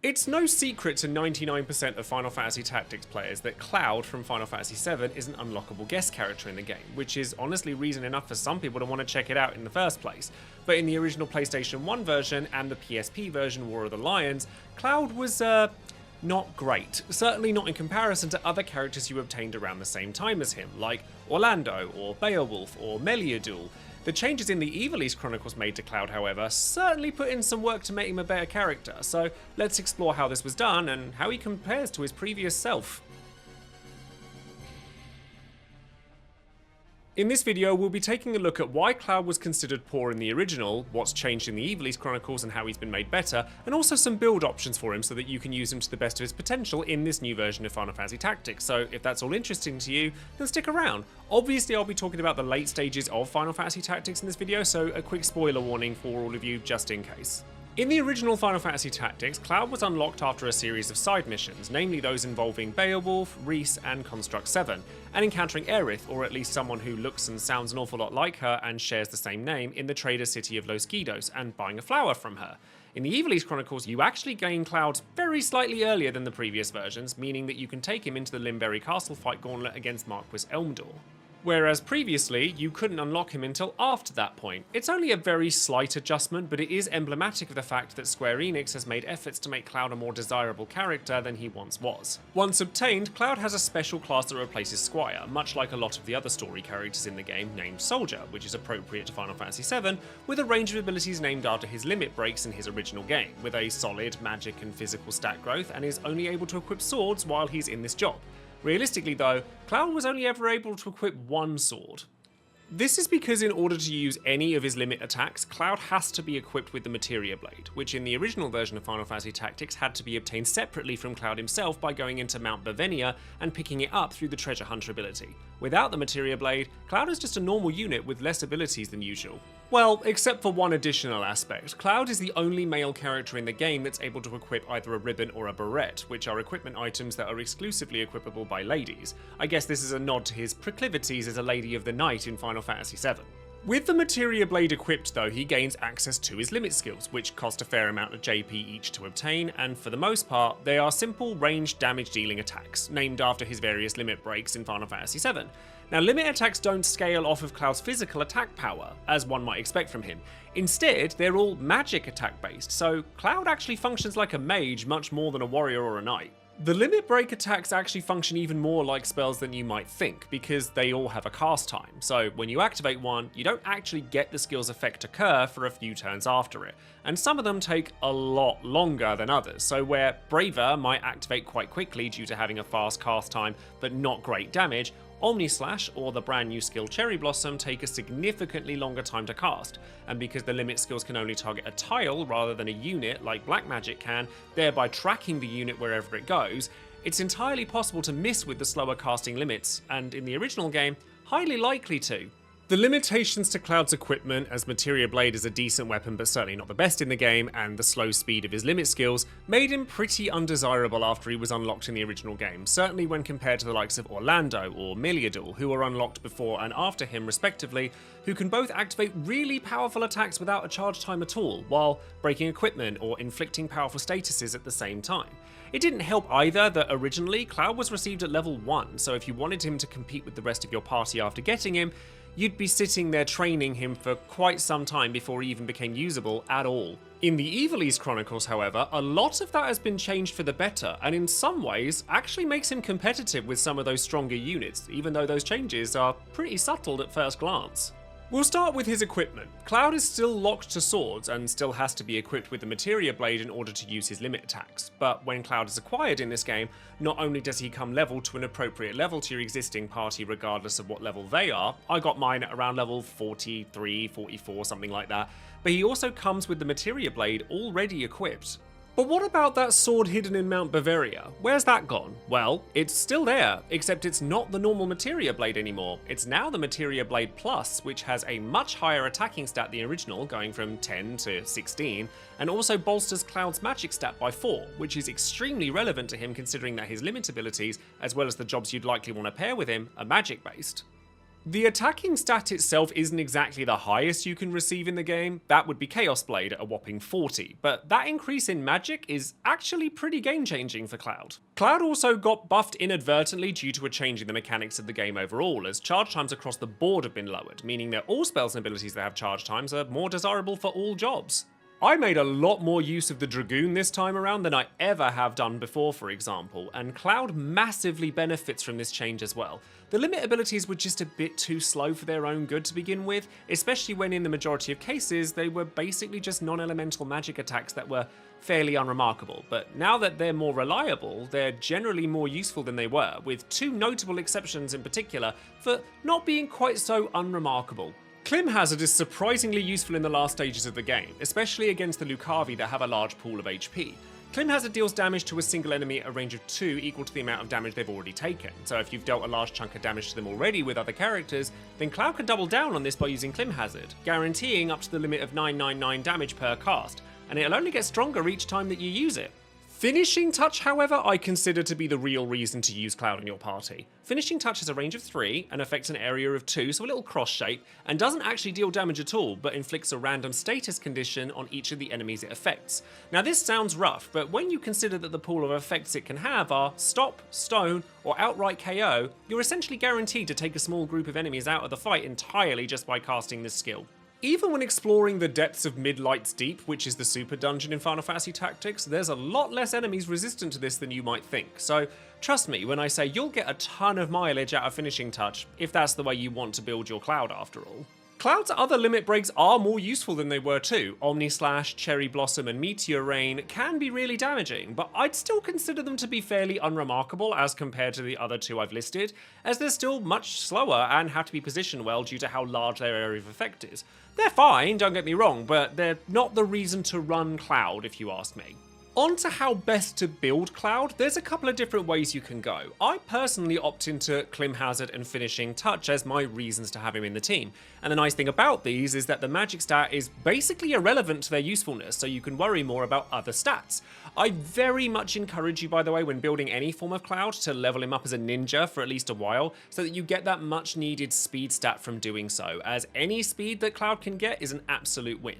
It's no secret to 99% of Final Fantasy Tactics players that Cloud from Final Fantasy VII is an unlockable guest character in the game, which is honestly reason enough for some people to want to check it out in the first place. But in the original PlayStation 1 version and the PSP version War of the Lions, Cloud was, not great. Certainly not in comparison to other characters you obtained around the same time as him, like Orlando, or Beowulf, or Meliadul. The changes in the Ivalice Chronicles made to Cloud, however, certainly put in some work to make him a better character, so let's explore how this was done and how he compares to his previous self. In this video, we'll be taking a look at why Cloud was considered poor in the original, what's changed in the Ivalice Chronicles and how he's been made better, and also some build options for him so that you can use him to the best of his potential in this new version of Final Fantasy Tactics. So if that's all interesting to you, then stick around. Obviously, I'll be talking about the late stages of Final Fantasy Tactics in this video, so a quick spoiler warning for all of you just in case. In the original Final Fantasy Tactics, Cloud was unlocked after a series of side missions, namely those involving Beowulf, Reese, and Construct 7, and encountering Aerith, or at least someone who looks and sounds an awful lot like her and shares the same name, in the trader city of Los Guidos, and buying a flower from her. In the Ivalice Chronicles, you actually gain Cloud very slightly earlier than the previous versions, meaning that you can take him into the Limberry Castle fight gauntlet against Marquis Elmdor. Whereas previously, you couldn't unlock him until after that point. It's only a very slight adjustment, but it is emblematic of the fact that Square Enix has made efforts to make Cloud a more desirable character than he once was. Once obtained, Cloud has a special class that replaces Squire, much like a lot of the other story characters in the game named Soldier, which is appropriate to Final Fantasy VII, with a range of abilities named after his limit breaks in his original game, with a solid magic and physical stat growth, and is only able to equip swords while he's in this job. Realistically though, Cloud was only ever able to equip one sword. This is because in order to use any of his limit attacks, Cloud has to be equipped with the Materia Blade, which in the original version of Final Fantasy Tactics had to be obtained separately from Cloud himself by going into Mount Bavenia and picking it up through the Treasure Hunter ability. Without the Materia Blade, Cloud is just a normal unit with less abilities than usual. Well, except for one additional aspect. Cloud is the only male character in the game that's able to equip either a ribbon or a beret, which are equipment items that are exclusively equipable by ladies. I guess this is a nod to his proclivities as a Lady of the Night in Final Fantasy VII. With the Materia Blade equipped though, he gains access to his limit skills, which cost a fair amount of JP each to obtain, and for the most part, they are simple ranged damage dealing attacks, named after his various limit breaks in Final Fantasy VII. Now, limit attacks don't scale off of Cloud's physical attack power, as one might expect from him. Instead, they're all magic attack based, so Cloud actually functions like a mage much more than a warrior or a knight. The limit break attacks actually function even more like spells than you might think, because they all have a cast time, so when you activate one, you don't actually get the skill's effect occur for a few turns after it, and some of them take a lot longer than others, so where Braver might activate quite quickly due to having a fast cast time but not great damage, Omnislash or the brand new skill Cherry Blossom take a significantly longer time to cast, and because the limit skills can only target a tile rather than a unit like Black Magic can, thereby tracking the unit wherever it goes, it's entirely possible to miss with the slower casting limits, and in the original game, highly likely to. The limitations to Cloud's equipment, as Materia Blade is a decent weapon but certainly not the best in the game, and the slow speed of his limit skills, made him pretty undesirable after he was unlocked in the original game, certainly when compared to the likes of Orlando or Meliadul, who were unlocked before and after him respectively, who can both activate really powerful attacks without a charge time at all, while breaking equipment or inflicting powerful statuses at the same time. It didn't help either that originally Cloud was received at level 1, so if you wanted him to compete with the rest of your party after getting him, you'd be sitting there training him for quite some time before he even became usable at all. In the Ivalice Chronicles, however, a lot of that has been changed for the better, and in some ways actually makes him competitive with some of those stronger units, even though those changes are pretty subtle at first glance. We'll start with his equipment. Cloud is still locked to swords and still has to be equipped with the Materia Blade in order to use his limit attacks, but when Cloud is acquired in this game, not only does he come leveled to an appropriate level to your existing party regardless of what level they are, I got mine at around level 43, 44, something like that, but he also comes with the Materia Blade already equipped. But what about that sword hidden in Mount Bavaria? Where's that gone? Well, it's still there, except it's not the normal Materia Blade anymore. It's now the Materia Blade Plus, which has a much higher attacking stat than the original, going from 10 to 16, and also bolsters Cloud's magic stat by 4, which is extremely relevant to him considering that his limit abilities, as well as the jobs you'd likely want to pair with him, are magic based. The attacking stat itself isn't exactly the highest you can receive in the game, that would be Chaos Blade at a whopping 40, but that increase in magic is actually pretty game changing for Cloud. Cloud also got buffed inadvertently due to a change in the mechanics of the game overall, as charge times across the board have been lowered, meaning that all spells and abilities that have charge times are more desirable for all jobs. I made a lot more use of the Dragoon this time around than I ever have done before, for example, and Cloud massively benefits from this change as well. The limit abilities were just a bit too slow for their own good to begin with, especially when in the majority of cases they were basically just non-elemental magic attacks that were fairly unremarkable, but now that they're more reliable, they're generally more useful than they were, with two notable exceptions in particular for not being quite so unremarkable. Clim Hazard is surprisingly useful in the last stages of the game, especially against the Lucavi that have a large pool of HP. Clim Hazard deals damage to a single enemy at a range of 2 equal to the amount of damage they've already taken, so if you've dealt a large chunk of damage to them already with other characters, then Cloud can double down on this by using Clim Hazard, guaranteeing up to the limit of 999 damage per cast, and it'll only get stronger each time that you use it. Finishing Touch, however, I consider to be the real reason to use Cloud in your party. Finishing Touch has a range of 3 and affects an area of 2, so a little cross shape, and doesn't actually deal damage at all, but inflicts a random status condition on each of the enemies it affects. Now this sounds rough, but when you consider that the pool of effects it can have are Stop, Stone, or outright KO, you're essentially guaranteed to take a small group of enemies out of the fight entirely just by casting this skill. Even when exploring the depths of Midlight's Deep, which is the super dungeon in Final Fantasy Tactics, there's a lot less enemies resistant to this than you might think, so trust me when I say you'll get a ton of mileage out of Finishing Touch, if that's the way you want to build your Cloud after all. Cloud's other limit breaks are more useful than they were too. Omni Slash, Cherry Blossom and Meteor Rain can be really damaging, but I'd still consider them to be fairly unremarkable as compared to the other two I've listed, as they're still much slower and have to be positioned well due to how large their area of effect is. They're fine, don't get me wrong, but they're not the reason to run Cloud if you ask me. On to how best to build Cloud, there's a couple of different ways you can go. I personally opt into Clim Hazard and Finishing Touch as my reasons to have him in the team. And the nice thing about these is that the magic stat is basically irrelevant to their usefulness, so you can worry more about other stats. I very much encourage you, by the way, when building any form of Cloud, to level him up as a ninja for at least a while, so that you get that much needed speed stat from doing so, as any speed that Cloud can get is an absolute win.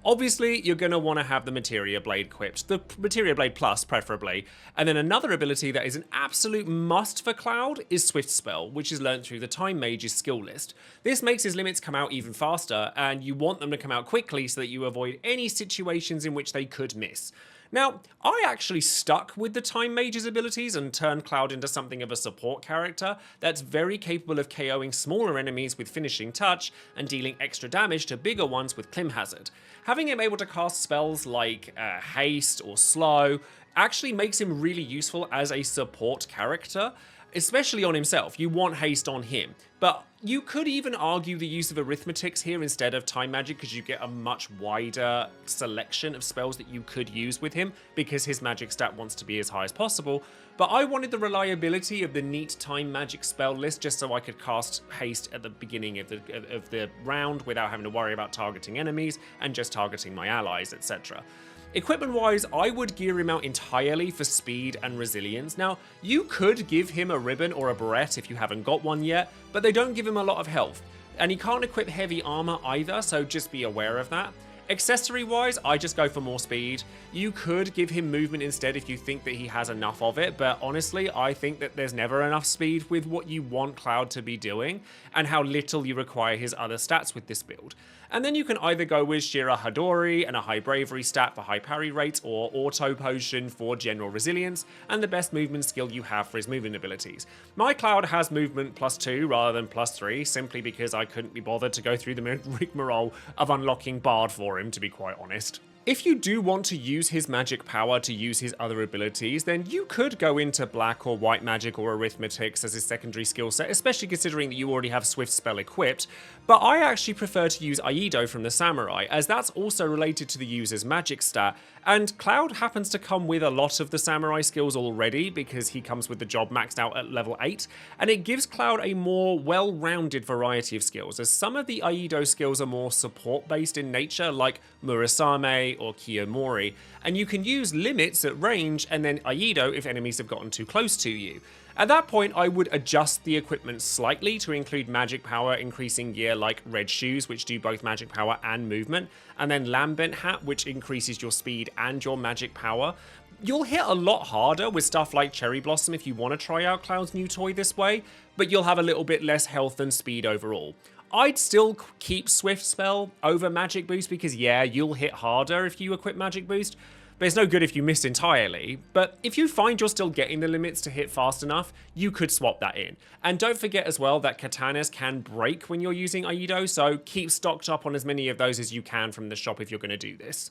Obviously, you're going to want to have the Materia Blade equipped, the Materia Blade Plus preferably, and then another ability that is an absolute must for Cloud is Swift Spell, which is learnt through the Time Mage's skill list. This makes his limits come out even faster, and you want them to come out quickly so that you avoid any situations in which they could miss. Now, I actually stuck with the Time Mage's abilities and turned Cloud into something of a support character that's very capable of KOing smaller enemies with Finishing Touch and dealing extra damage to bigger ones with Clim Hazard. Having him able to cast spells like Haste or Slow actually makes him really useful as a support character, especially on himself. You want haste on him, but you could even argue the use of arithmetics here instead of time magic because you get a much wider selection of spells that you could use with him because his magic stat wants to be as high as possible. But I wanted the reliability of the neat time magic spell list just so I could cast haste at the beginning of the round without having to worry about targeting enemies and just targeting my allies, etc. Equipment-wise, I would gear him out entirely for speed and resilience. Now, you could give him a ribbon or a barrette if you haven't got one yet, but they don't give him a lot of health. And he can't equip heavy armor either, so just be aware of that. Accessory-wise, I just go for more speed. You could give him movement instead if you think that he has enough of it, but honestly, I think that there's never enough speed with what you want Cloud to be doing, and how little you require his other stats with this build. And then you can either go with Shira Hadori and a high bravery stat for high parry rates, or auto potion for general resilience, and the best movement skill you have for his movement abilities. My Cloud has movement +2 rather than +3, simply because I couldn't be bothered to go through the rigmarole of unlocking Bard for him, to be quite honest. If you do want to use his magic power to use his other abilities, then you could go into black or white magic or arithmetics as his secondary skill set, especially considering that you already have Swift Spell equipped, but I actually prefer to use Aido from the Samurai, as that's also related to the user's magic stat, and Cloud happens to come with a lot of the Samurai skills already because he comes with the job maxed out at level 8, and it gives Cloud a more well-rounded variety of skills, as some of the Aido skills are more support-based in nature, like Murasame Kiyomori or Kiyomori, and you can use limits at range and then Aido if enemies have gotten too close to you. At that point, I would adjust the equipment slightly to include magic power increasing gear like red shoes, which do both magic power and movement, and then lambent hat, which increases your speed and your magic power. You'll hit a lot harder with stuff like Cherry Blossom if you want to try out Cloud's new toy this way, but you'll have a little bit less health and speed overall. I'd still keep Swift Spell over Magic Boost because yeah, you'll hit harder if you equip Magic Boost, but it's no good if you miss entirely. But if you find you're still getting the limits to hit fast enough, you could swap that in. And don't forget as well that katanas can break when you're using Aido, so keep stocked up on as many of those as you can from the shop if you're going to do this.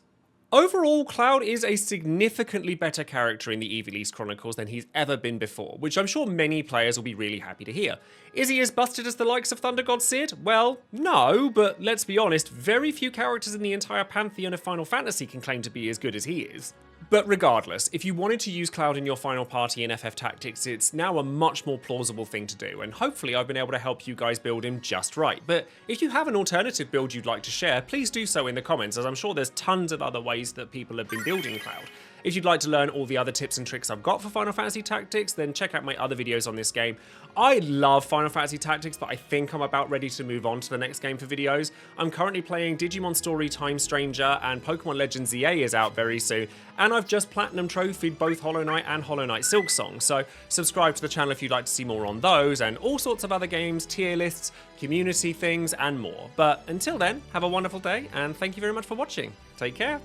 Overall, Cloud is a significantly better character in the Ivalice Chronicles than he's ever been before, which I'm sure many players will be really happy to hear. Is he as busted as the likes of Thunder God Cid? Well, no, but let's be honest, very few characters in the entire pantheon of Final Fantasy can claim to be as good as he is. But regardless, if you wanted to use Cloud in your final party in FF Tactics, it's now a much more plausible thing to do, and hopefully I've been able to help you guys build him just right. But if you have an alternative build you'd like to share, please do so in the comments, as I'm sure there's tons of other ways that people have been building Cloud. If you'd like to learn all the other tips and tricks I've got for Final Fantasy Tactics, then check out my other videos on this game. I love Final Fantasy Tactics, but I think I'm about ready to move on to the next game for videos. I'm currently playing Digimon Story Time Stranger, and Pokemon Legends ZA is out very soon, and I've just Platinum Trophied both Hollow Knight and Hollow Knight Silksong, so subscribe to the channel if you'd like to see more on those, and all sorts of other games, tier lists, community things, and more. But until then, have a wonderful day, and thank you very much for watching. Take care.